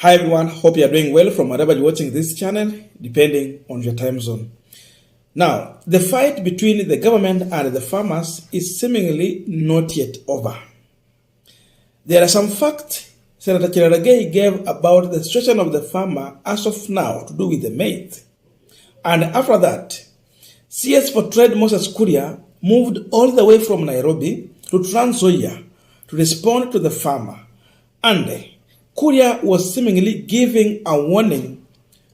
Hi everyone, hope you are doing well from wherever you're watching this channel, depending on your time zone. Now, the fight between the government and the farmers is seemingly not yet over. There are some facts Senator Cherargei gave about the situation of the farmer as of now to do with the maize. And after that, CS for Trade Moses Kuria moved all the way from Nairobi to Trans Nzoia to respond to the farmer. And Kuria was seemingly giving a warning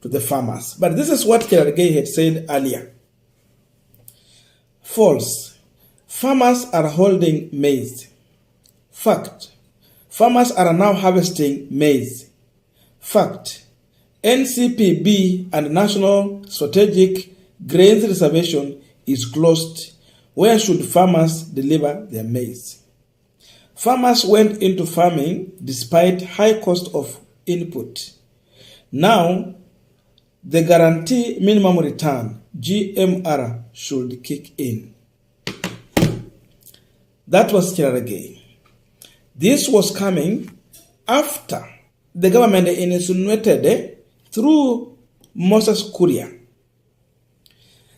to the farmers. But this is what Cherargei had said earlier. False. Farmers are holding maize. Fact. Farmers are now harvesting maize. Fact. NCPB and National Strategic Grains Reservation is closed. Where should farmers deliver their maize? Farmers went into farming despite high cost of input. Now, the Guarantee Minimum Return, GMR, should kick in. That was Cherargei. This was coming after the government insinuated through Moses Kuria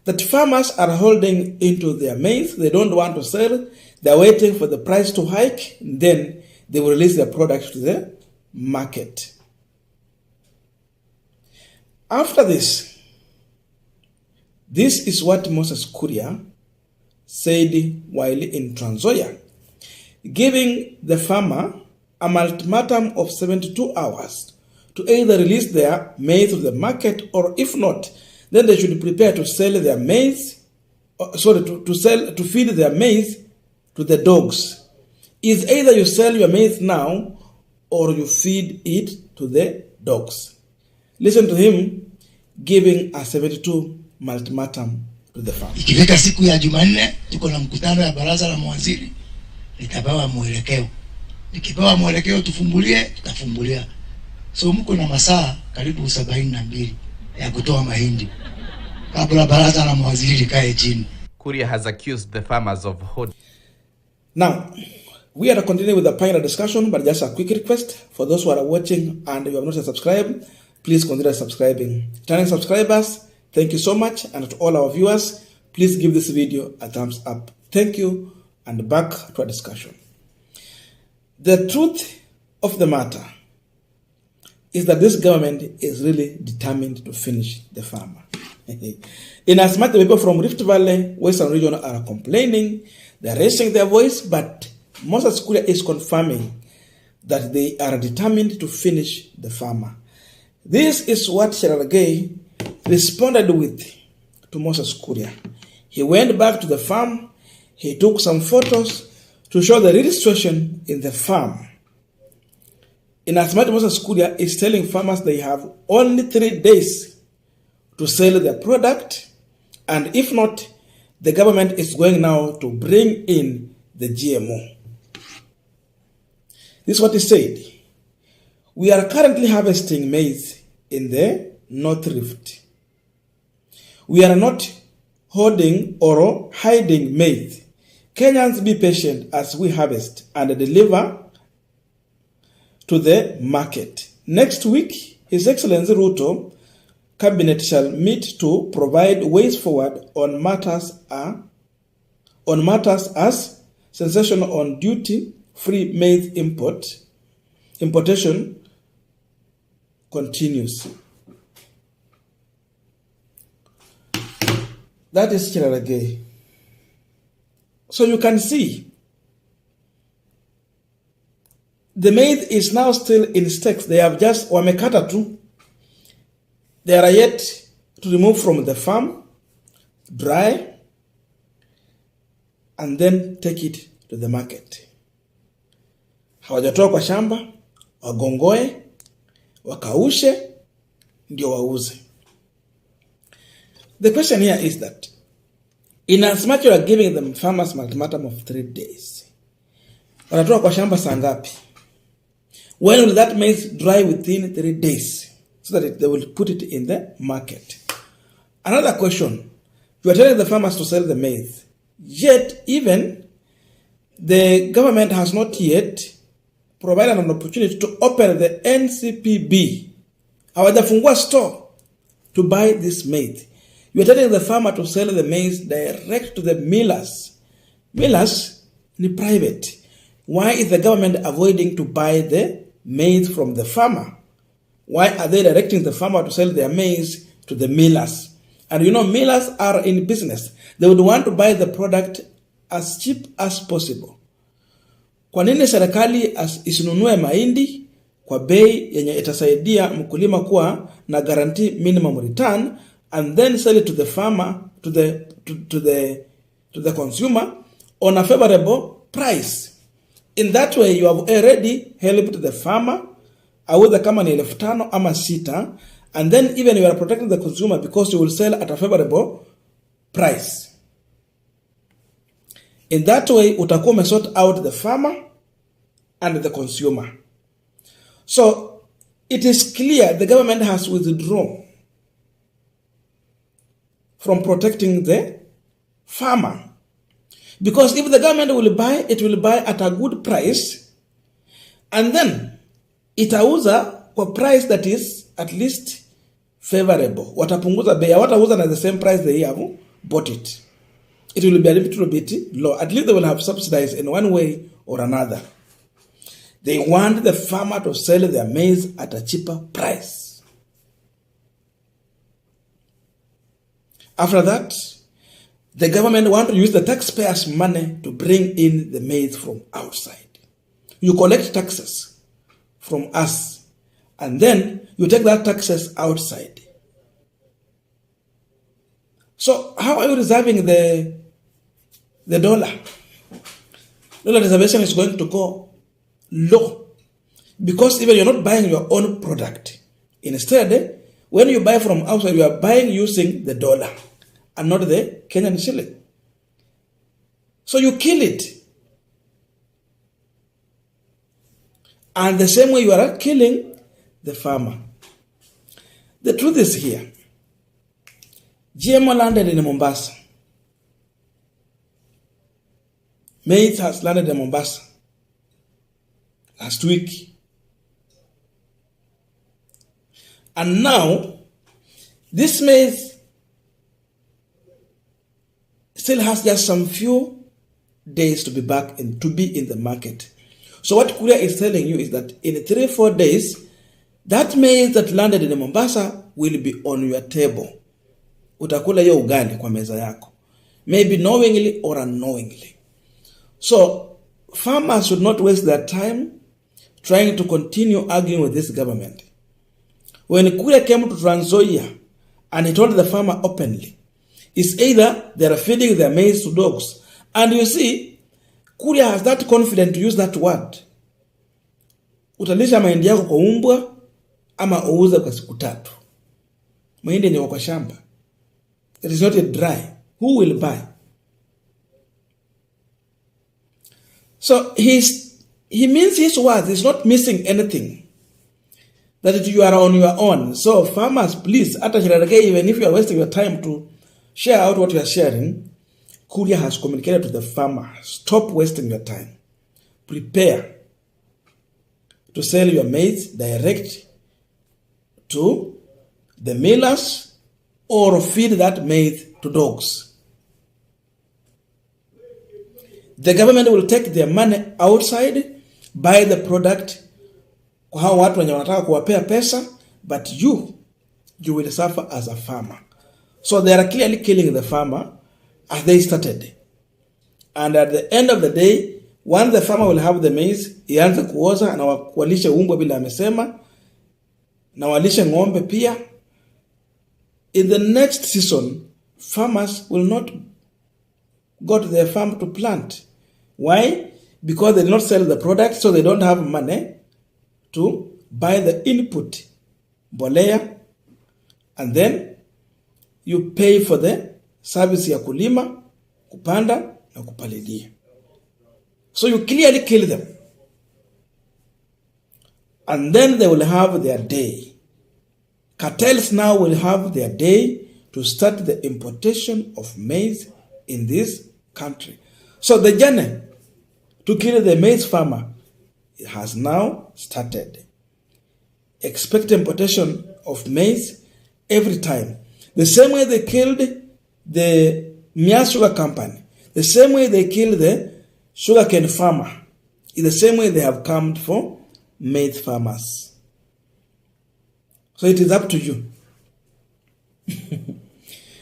that farmers are holding into their maize. They don't want to sell. They're waiting for the price to hike. Then they will release their products to the market. After this is what Moses Kuria said while in Trans Nzoia, giving the farmer a ultimatum of 72 hours to either release their maize to the market, or if not, then they should prepare to sell their maize, to feed their maize to the dogs. Is either you sell your maize now or you feed it to the dogs. Listen to him giving a 72 ultimatum to the farm. Ikifika siku ya Jumanne tuko na mkutano ya baraza la mawaziri, nitapewa mwelekeo. Nikipewa mwelekeo tufumbulie, tutafumbulia. So mko na masaa karibu 72 ya kutoa mahindi kabla baraza la mawaziri likae chini. Kuria has accused the farmers of hoarding. Now, we are continuing with the final discussion, but just a quick request for those who are watching and you have not yet subscribed, please consider subscribing. Returning subscribers, thank you so much, and to all our viewers, please give this video a thumbs up. Thank you, and back to our discussion. The truth of the matter is that this government is really determined to finish the farmer. In as much the people from Rift Valley, Western region are complaining, they are raising their voice, but Moses Kuria is confirming that they are determined to finish the farmer. This is what Cherargei responded with to Moses Kuria. He went back to the farm, he took some photos to show the real situation in the farm. In as much Moses Kuria is telling farmers they have only 3 days to sell their product, and if not, the government is going now to bring in the GMO. This is what he said. We are currently harvesting maize in the North Rift. We are not hoarding or hiding maize. Kenyans, be patient as we harvest and deliver to the market. Next week, His Excellency Ruto Cabinet shall meet to provide ways forward on matters as cessation on duty-free maize importation continues. That is Cherargei. So you can see the maize is now still in stakes. They have just wamekata tu. They are yet to remove from the farm, dry, and then take it to the market. Hawajatoa kwa shamba, wagongoe, wakaushe, ndio wauze. The question here is that, in as much you are giving them farmers ultimatum of 3 days, wanatoa kwa shamba saa ngapi? When will that maize dry within 3 days? So that they will put it in the market. Another question, you are telling the farmers to sell the maize, yet even the government has not yet provided an opportunity to open the NCPB. Hawajafungua store to buy this maize. You are telling the farmer to sell the maize direct to the millers. Millers ni private. Why is the government avoiding to buy the maize from the farmer? Why are they directing the farmer to sell their maize to the millers? And you know, millers are in business. They would want to buy the product as cheap as possible. Kwa nini serikali isinunue mahindi kwa bei yenye itasaidia mkulima kuwa na guarantee minimum return and then sell it to the farmer, to the consumer on a favorable price? In that way, you have already helped the farmer, aweza kama ni 5,000 ama 6, and then even you are protecting the consumer because you will sell at a favorable price. In that way, utakuwa umesort out the farmer and the consumer. So, it is clear the government has withdrawn from protecting the farmer. Because if the government will buy, it will buy at a good price, and then itauza kwa price that is at least favorable. Watapunguza bei, watauza na the same price they have bought it. It will be a little bit low. At least they will have subsidized in one way or another. They want the farmer to sell their maize at a cheaper price. After that, the government want to use the taxpayers' money to bring in the maize from outside. You collect taxes from us, and then you take that taxes outside. So how are you reserving the dollar? Dollar reservation is going to go low because even you're not buying your own product. Instead, when you buy from outside, you are buying using the dollar and not the Kenyan shilling. So you kill it. And the same way you are killing the farmer. The truth is here. GMO landed in Mombasa. Maize has landed in Mombasa last week. And now, this maize still has just some few days to be back and to be in the market. So what Kuria is telling you is that in 3-4 days, that maize that landed in Mombasa will be on your table. Utakula hiyo ugali kwa meza yako. Maybe knowingly or unknowingly. So farmers should not waste their time trying to continue arguing with this government. When Kuria came to Trans Nzoia and he told the farmer openly, it's either they are feeding their maize to dogs. And you see, Kuria has that confidence to use that word. Utalisha mahindi yako kwa umbwa ama uuze kwa siku 3. Mahindi ni kwa shamba. It is not yet dry. Who will buy? So he means his words. He's not missing anything. That you are on your own. So farmers, please, ata Cherargei, even if you are wasting your time to share out what you are sharing, Kuria has communicated to the farmer. Stop wasting your time. Prepare to sell your maize direct to the millers or feed that maize to dogs. The government will take their money outside, buy the product kwa hao watu wenye wanataka kuwapea pesa, but you will suffer as a farmer. So they are clearly killing the farmer as they started. And at the end of the day, once the farmer will have the maize, ianze kuoza na walishe umbwa bila amesema, na walishe ng'ombe pia. In the next season, farmers will not go to their farm to plant. Why? Because they did not sell the product, so they don't have money to buy the input, mbolea, and then you pay for the service ya kulima, kupanda, na kupalilia. So you clearly kill them. And then they will have their day. Cartels now will have their day to start the importation of maize in this country. So the journey to kill the maize farmer has now started. Expect importation of maize every time. The same way they killed the Mia Sugar Company, the same way they killed the sugarcane farmer, is the same way they have come for maize farmers. So it is up to you.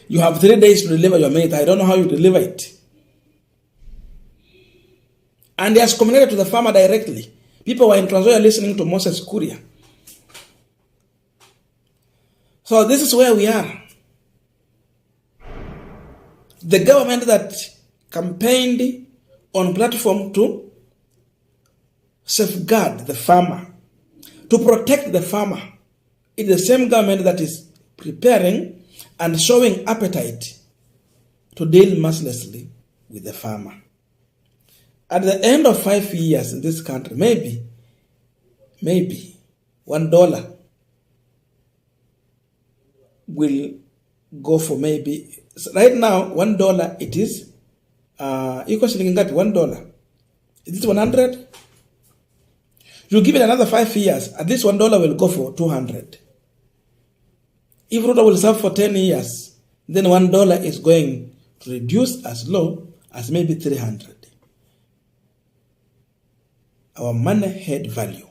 You have 3 days to deliver your maize. I don't know how you deliver it. And he has communicated to the farmer directly. People were in Trans Nzoia listening to Moses Kuria. So this is where we are. The government that campaigned on platform to safeguard the farmer, to protect the farmer, is the same government that is preparing and showing appetite to deal mercilessly with the farmer. At the end of 5 years in this country, maybe $1 will go for maybe, right now, $1 it is, equal shilling that $1. Is it 100? You give it another 5 years, at least $1 will go for 200. If Ruto will serve for 10 years, then $1 is going to reduce as low as maybe 300. Our money had value.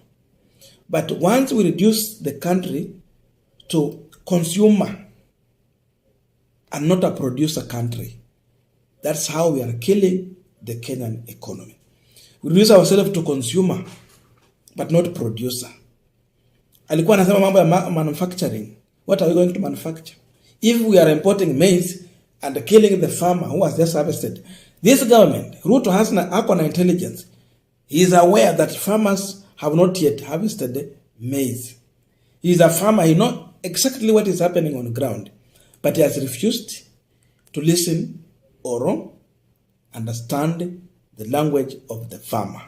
But once we reduce the country to consumer and not a producer country, that's how we are killing the Kenyan economy. We reduce ourselves to consumer but not producer. Alikuwa anasema mambo ya manufacturing. What are we going to manufacture? If we are importing maize and killing the farmer who has just harvested, this government, Ruto has na intelligence. He is aware that farmers have not yet harvested maize. He is a farmer. He knows exactly what is happening on the ground, but he has refused to listen or understand the language of the farmer.